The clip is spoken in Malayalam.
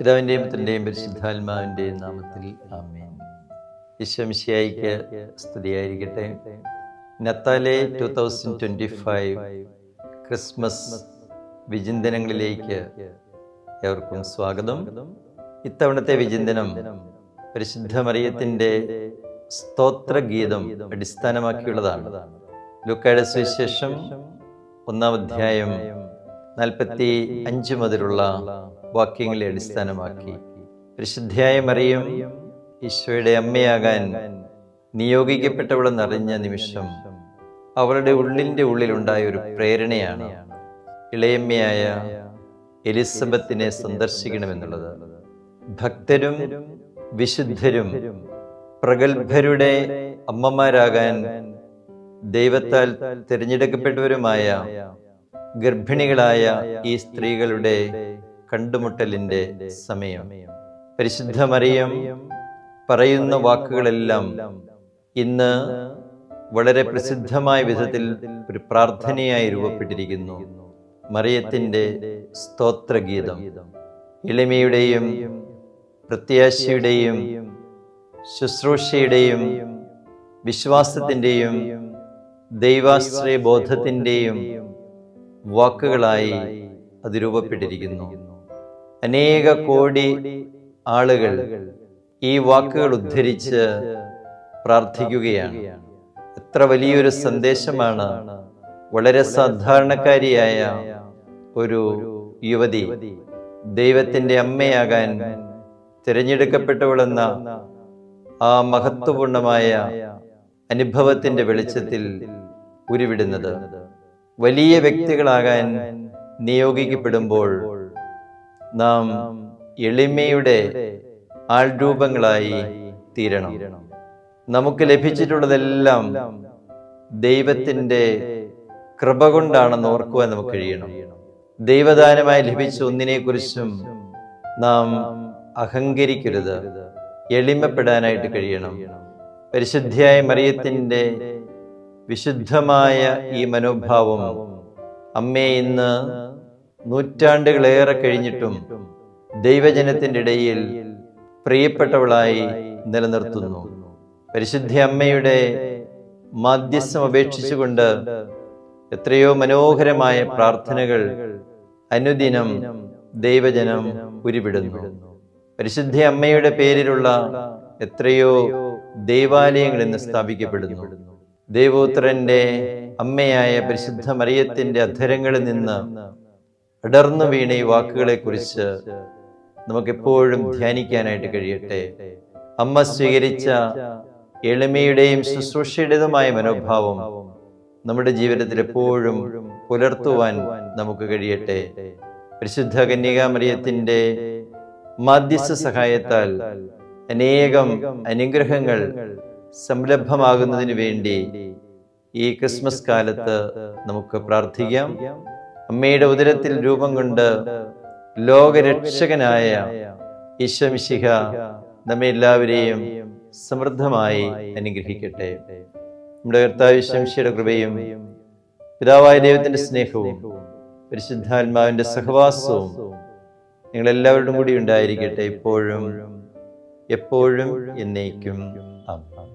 പിതാവിൻ്റെയും പുത്രൻ്റെയും പരിശുദ്ധാത്മാവിൻ്റെയും നാമത്തിൽ ആമേൻ. ഈശോ മിശിഹായ്ക്ക് സ്തുതിയായിരിക്കട്ടെ. നത്താലെ 2025 ക്രിസ്മസ് വിചിന്തനങ്ങളിലേക്ക് ഏവർക്കും സ്വാഗതം. ഇത്തവണത്തെ വിചിന്തനം പരിശുദ്ധ മറിയത്തിൻ്റെ സ്തോത്രഗീതം അടിസ്ഥാനമാക്കിയുള്ളതാണ്. ലൂക്കായുടെ സുവിശേഷം 1-ാം അധ്യായം 45 മുതലുള്ള വാക്യങ്ങളെ അടിസ്ഥാനമാക്കി പരിശുദ്ധയായ മറിയം ഈശോയുടെ അമ്മയാകാൻ നിയോഗിക്കപ്പെട്ടവളെന്നറിഞ്ഞ നിമിഷം അവളുടെ ഉള്ളിലുണ്ടായ ഒരു പ്രേരണയാണ് ഇളയമ്മയായ എലിസബത്തിനെ സന്ദർശിക്കണമെന്നുള്ളത്. ഭക്തരും വിശുദ്ധരും പ്രഗത്ഭരുടെ അമ്മമാരാകാൻ ദൈവത്താൽ തിരഞ്ഞെടുക്കപ്പെട്ടവരുമായ ഗർഭിണികളായ ഈ സ്ത്രീകളുടെ കണ്ടുമുട്ടലിന്റെ സമയം. പരിശുദ്ധ മറിയം പറയുന്ന വാക്കുകളെല്ലാം ഇന്ന് വളരെ പ്രസിദ്ധമായ വിധത്തിൽ ഒരു പ്രാർത്ഥനയായി രൂപപ്പെട്ടിരിക്കുന്നു. മറിയത്തിന്റെ സ്തോത്രഗീതം എളിമയുടെയും പ്രത്യാശയുടെയും ശുശ്രൂഷയുടെയും വിശ്വാസത്തിൻ്റെയും ദൈവാശ്രയ ബോധത്തിൻ്റെയും വാക്കുകളായി അത് രൂപപ്പെട്ടിരിക്കുന്നു. അനേക കോടി ആളുകൾ ഈ വാക്കുകൾ ഉദ്ധരിച്ച് പ്രാർത്ഥിക്കുകയാണ്. എത്ര വലിയൊരു സന്ദേശമാണ് വളരെ സാധാരണക്കാരിയായ ഒരു യുവതി ദൈവത്തിൻ്റെ അമ്മയാകാൻ തിരഞ്ഞെടുക്കപ്പെട്ടവളെന്ന ആ മഹത്വപൂർണമായ അനുഭവത്തിൻ്റെ വെളിച്ചത്തിൽ ഉരുവിടുന്നത്. വലിയ വ്യക്തികളാകാൻ നിയോഗിക്കപ്പെടുമ്പോൾ നാം എളിമയുടെ ആൾരൂപങ്ങളായി തീരണം. നമുക്ക് ലഭിച്ചിട്ടുള്ളതെല്ലാം ദൈവത്തിൻ്റെ കൃപ കൊണ്ടാണെന്ന് ഓർക്കുവാൻ നമുക്ക് കഴിയണം. ദൈവദാനമായി ലഭിച്ച ഒന്നിനെക്കുറിച്ചും നാം അഹങ്കരിക്കരുത്. എളിമപ്പെടാനായിട്ട് കഴിയണം. പരിശുദ്ധയായ മറിയത്തിൻ്റെ വിശുദ്ധമായ ഈ മനോഭാവം അമ്മേ ഇന്ന് നൂറ്റാണ്ടുകളേറെ കഴിഞ്ഞിട്ടും ദൈവജനത്തിൻ്റെ ഇടയിൽ പ്രിയപ്പെട്ടവളായി നിലനിർത്തുന്നു. പരിശുദ്ധ അമ്മയുടെ മാധ്യസ്ഥം അപേക്ഷിച്ചുകൊണ്ട് എത്രയോ മനോഹരമായ പ്രാർത്ഥനകൾ അനുദിനം ദൈവജനം ഉരുവിടുന്നു. പരിശുദ്ധ അമ്മയുടെ പേരിലുള്ള എത്രയോ ദൈവാലയങ്ങൾ ഇന്ന് സ്ഥാപിക്കപ്പെടുന്നു. ദൈവോത്രന്റെ അമ്മയായ പരിശുദ്ധ മറിയത്തിന്റെ അധരങ്ങളിൽ നിന്ന് അടർന്നു വീണ ഈ വാക്കുകളെ കുറിച്ച് നമുക്കെപ്പോഴും ധ്യാനിക്കാനായിട്ട് കഴിയട്ടെ. അമ്മ സ്വീകരിച്ച എളിമയുടെയും ശുശ്രൂഷയുടേതുമായ മനോഭാവം നമ്മുടെ ജീവിതത്തിൽ എപ്പോഴും പുലർത്തുവാൻ നമുക്ക് കഴിയട്ടെ. പരിശുദ്ധ കന്യകാമറിയത്തിന്റെ മാധ്യസ്ഥ സഹായത്താൽ അനേകം അനുഗ്രഹങ്ങൾ സംരംഭമാകുന്നതിന് വേണ്ടി ഈ ക്രിസ്മസ് കാലത്ത് നമുക്ക് പ്രാർത്ഥിക്കാം. അമ്മയുടെ ഉദരത്തിൽ രൂപം കൊണ്ട് ലോകരക്ഷകനായ ഈശോ മിശിഹ നമ്മെ എല്ലാവരെയും സമൃദ്ധമായി അനുഗ്രഹിക്കട്ടെ. നമ്മുടെ കർത്താവ് ഈശോ മിശിഹയുടെ കൃപയും പിതാവായ ദൈവത്തിന്റെ സ്നേഹവും പരിശുദ്ധാത്മാവിന്റെ സഹവാസവും നിങ്ങളെല്ലാവരോടും കൂടി ഉണ്ടായിരിക്കട്ടെ, ഇപ്പോഴും എപ്പോഴും എന്നേക്കും. ആമേൻ.